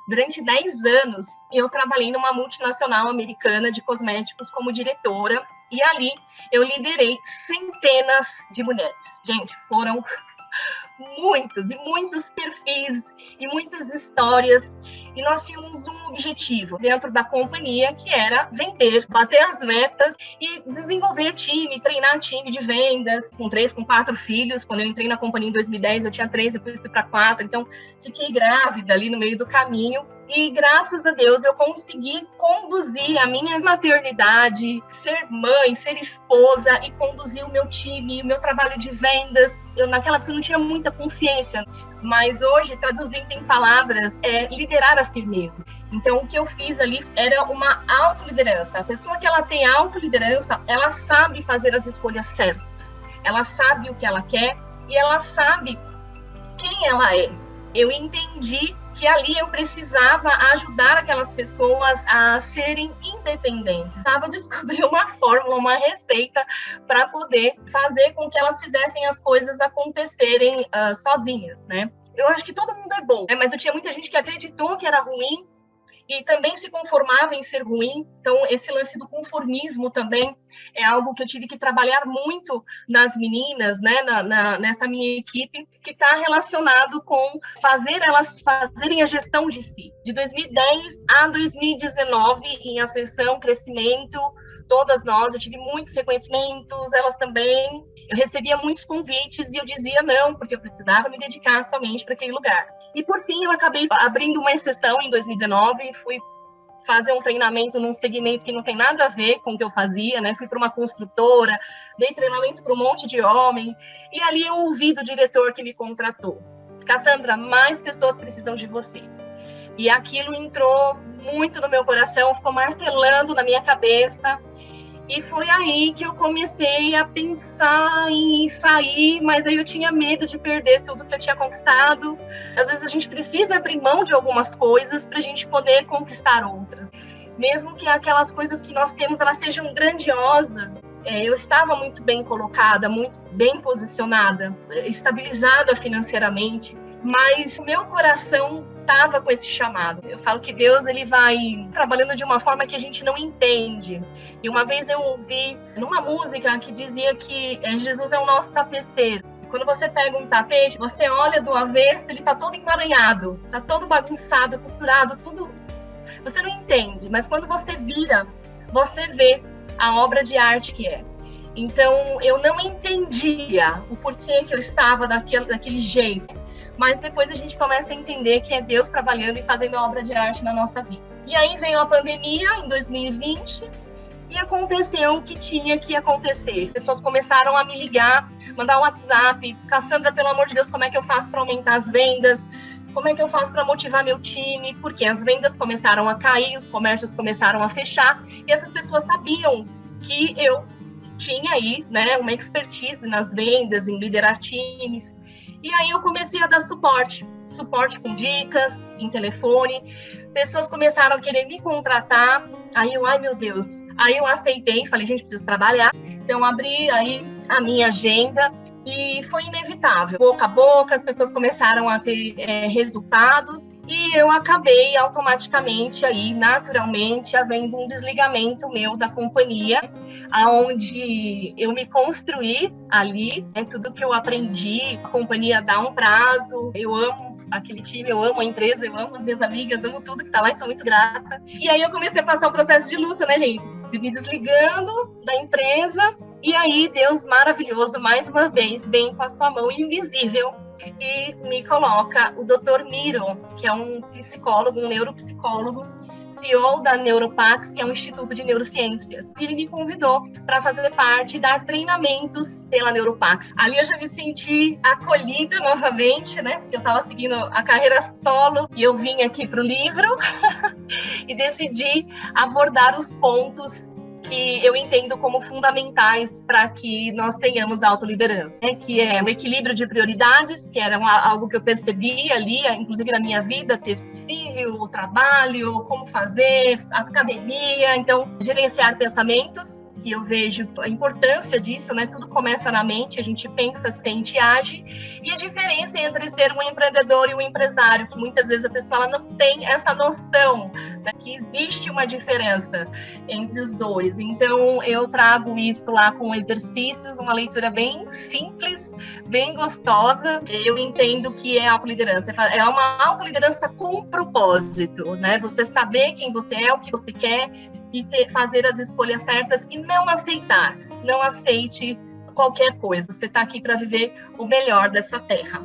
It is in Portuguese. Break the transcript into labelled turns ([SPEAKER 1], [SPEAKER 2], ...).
[SPEAKER 1] Durante 10 anos, eu trabalhei numa multinacional americana de cosméticos como diretora, e ali eu liderei centenas de mulheres. Gente, foram muitos e muitos perfis e muitas histórias, e nós tínhamos um objetivo dentro da companhia, que era vender, bater as metas e desenvolver time, treinar time de vendas, com 3, com 4 filhos. Quando eu entrei na companhia em 2010, eu tinha 3, depois fui para 4, então fiquei grávida ali no meio do caminho. E graças a Deus eu consegui conduzir a minha maternidade, ser mãe, ser esposa e conduzir o meu time, o meu trabalho de vendas. Naquela época eu não tinha muita consciência, mas hoje, traduzindo em palavras, é liderar a si mesmo. Então, o que eu fiz ali era uma autoliderança. A pessoa que ela tem autoliderança, ela sabe fazer as escolhas certas. Ela sabe o que ela quer e ela sabe quem ela é. Eu entendi que ali eu precisava ajudar aquelas pessoas a serem independentes. Precisava descobrir uma fórmula, uma receita para poder fazer com que elas fizessem as coisas acontecerem sozinhas, né? Eu acho que todo mundo é bom, né? Mas eu tinha muita gente que acreditou que era ruim e também se conformava em ser ruim. Então, esse lance do conformismo também é algo que eu tive que trabalhar muito nas meninas, né, nessa minha equipe, que está relacionado com fazer elas fazerem a gestão de si. De 2010 a 2019, em ascensão, crescimento, todas nós, eu tive muitos reconhecimentos, elas também. Eu recebia muitos convites e eu dizia não, porque eu precisava me dedicar somente para aquele lugar. E, por fim, eu acabei abrindo uma exceção em 2019, fui fazer um treinamento num segmento que não tem nada a ver com o que eu fazia, né? Fui para uma construtora, dei treinamento para um monte de homem, e ali eu ouvi do diretor que me contratou: Cassandra, mais pessoas precisam de você. E aquilo entrou muito no meu coração, ficou martelando na minha cabeça. E foi aí que eu comecei a pensar em sair, mas aí eu tinha medo de perder tudo que eu tinha conquistado. Às vezes a gente precisa abrir mão de algumas coisas para a gente poder conquistar outras. Mesmo que aquelas coisas que nós temos, elas sejam grandiosas. Eu estava muito bem colocada, muito bem posicionada, estabilizada financeiramente, mas o meu coração estava com esse chamado. Eu falo que Deus, ele vai trabalhando de uma forma que a gente não entende. E uma vez eu ouvi numa música que dizia que Jesus é o nosso tapeceiro. Quando você pega um tapete, você olha do avesso, ele está todo emaranhado, está todo bagunçado, costurado, tudo. Você não entende, mas quando você vira, você vê a obra de arte que é. Então, eu não entendia o porquê que eu estava daquele jeito. Mas depois a gente começa a entender que é Deus trabalhando e fazendo a obra de arte na nossa vida. E aí veio a pandemia em 2020 e aconteceu o que tinha que acontecer. As pessoas começaram a me ligar, mandar um WhatsApp: Cassandra, pelo amor de Deus, como é que eu faço para aumentar as vendas? Como é que eu faço para motivar meu time? Porque as vendas começaram a cair, os comércios começaram a fechar, e essas pessoas sabiam que eu tinha aí, né, uma expertise nas vendas, em liderar times. E aí eu comecei a dar suporte com dicas, em telefone. Pessoas começaram a querer me contratar. Aí eu, ai meu Deus. Aí eu aceitei, falei, gente, preciso trabalhar. Então abri aí a minha agenda e foi inevitável. Boca a boca, as pessoas começaram a ter resultados e eu acabei automaticamente aí, naturalmente, havendo um desligamento meu da companhia, aonde eu me construí ali, tudo que eu aprendi, a companhia dá um prazo, eu amo aquele time, eu amo a empresa, eu amo as minhas amigas, amo tudo que tá lá e sou muito grata. E aí eu comecei a passar um processo de luto, né, gente? De me desligando da empresa. E aí Deus maravilhoso, mais uma vez, vem com a sua mão invisível e me coloca o Dr. Miro, que é um psicólogo, um neuropsicólogo, CEO da Neuropax, que é um instituto de neurociências. E ele me convidou para fazer parte e dar treinamentos pela Neuropax. Ali eu já me senti acolhida novamente, né? Porque eu estava seguindo a carreira solo e eu vim aqui para o livro e decidi abordar os pontos que eu entendo como fundamentais para que nós tenhamos autoliderança, né? Que é o equilíbrio de prioridades, que era algo que eu percebi ali, inclusive na minha vida, ter filho, o trabalho, como fazer, a academia, então gerenciar pensamentos, que eu vejo a importância disso, né? Tudo começa na mente, a gente pensa, sente e age, e a diferença entre ser um empreendedor e um empresário, que muitas vezes a pessoa ela não tem essa noção, né, que existe uma diferença entre os dois. Então, eu trago isso lá com exercícios, uma leitura bem simples, bem gostosa. Eu entendo que é autoliderança, é uma autoliderança com propósito, né? Você saber quem você é, o que você quer, e fazer as escolhas certas e não aceitar, não aceite qualquer coisa. Você está aqui para viver o melhor dessa terra.